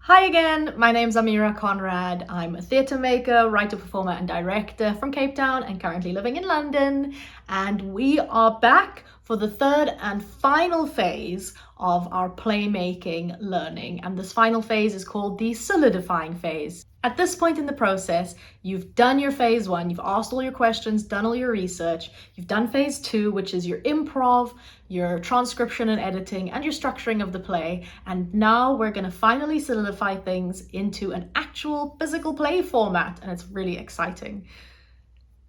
Hi again, my name's Ameera Conrad. I'm a theatre maker, writer, performer and director from Cape Town and currently living in London. And we are back for the third and final phase of our playmaking learning. And this final phase is called the solidifying phase. At this point in the process, you've done your phase one, you've asked all your questions, done all your research, you've done phase two, which is your improv, your transcription and editing, and your structuring of the play. And now we're going to finally solidify things into an actual physical play format, and it's really exciting.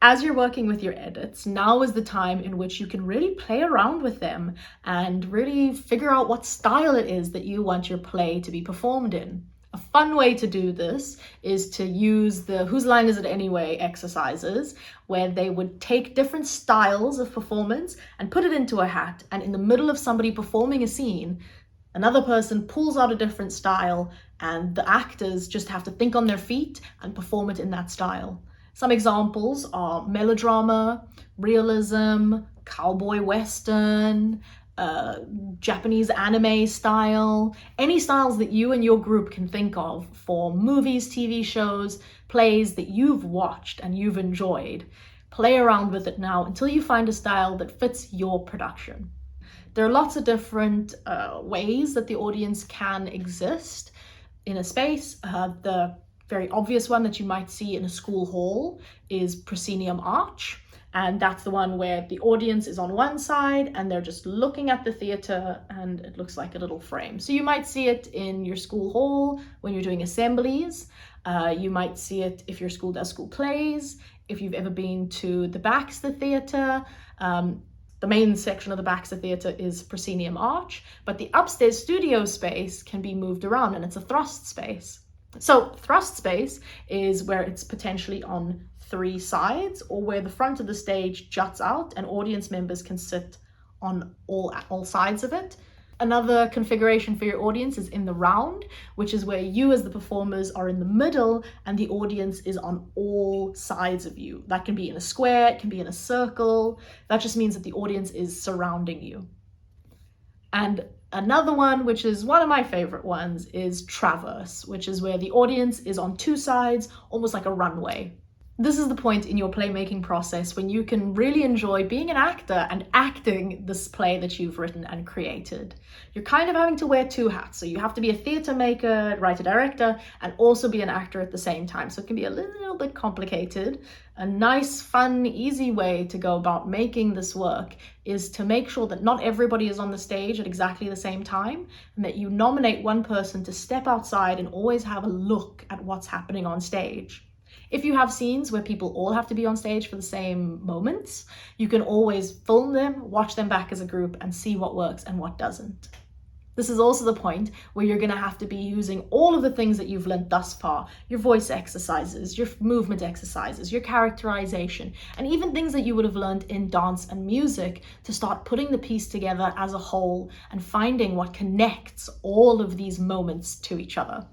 As you're working with your edits, now is the time in which you can really play around with them and really figure out what style it is that you want your play to be performed in. A fun way to do this is to use the whose line is it anyway exercises, where they would take different styles of performance and put it into a hat, and in the middle of somebody performing a scene, another person pulls out a different style and the actors just have to think on their feet and perform it in that style. Some examples are melodrama, realism, cowboy western, Japanese anime style, any styles that you and your group can think of for movies, TV shows, plays that you've watched and you've enjoyed. Play around with it now until you find a style that fits your production. There are lots of different ways that the audience can exist in a space. The very obvious one that you might see in a school hall is proscenium arch. And that's the one where the audience is on one side and they're just looking at the theatre and it looks like a little frame. So you might see it in your school hall when you're doing assemblies. You might see it if your school does school plays. If you've ever been to the Baxter Theatre, the main section of the Baxter Theatre is proscenium arch, but the upstairs studio space can be moved around and it's a thrust space. So thrust space is where it's potentially on three sides, or where the front of the stage juts out and audience members can sit on all sides of it. Another configuration for your audience is in the round, which is where you as the performers are in the middle and the audience is on all sides of you. That can be in a square, it can be in a circle. That just means that the audience is surrounding you. And another one, which is one of my favorite ones, is traverse, which is where the audience is on two sides, almost like a runway. This is the point in your playmaking process when you can really enjoy being an actor and acting this play that you've written and created. You're kind of having to wear two hats. So you have to be a theatre maker, writer, director, and also be an actor at the same time. So it can be a little bit complicated. A nice, fun, easy way to go about making this work is to make sure that not everybody is on the stage at exactly the same time, and that you nominate one person to step outside and always have a look at what's happening on stage. If you have scenes where people all have to be on stage for the same moments, you can always film them, watch them back as a group, and see what works and what doesn't. This is also the point where you're going to have to be using all of the things that you've learned thus far, your voice exercises, your movement exercises, your characterization, and even things that you would have learned in dance and music to start putting the piece together as a whole and finding what connects all of these moments to each other.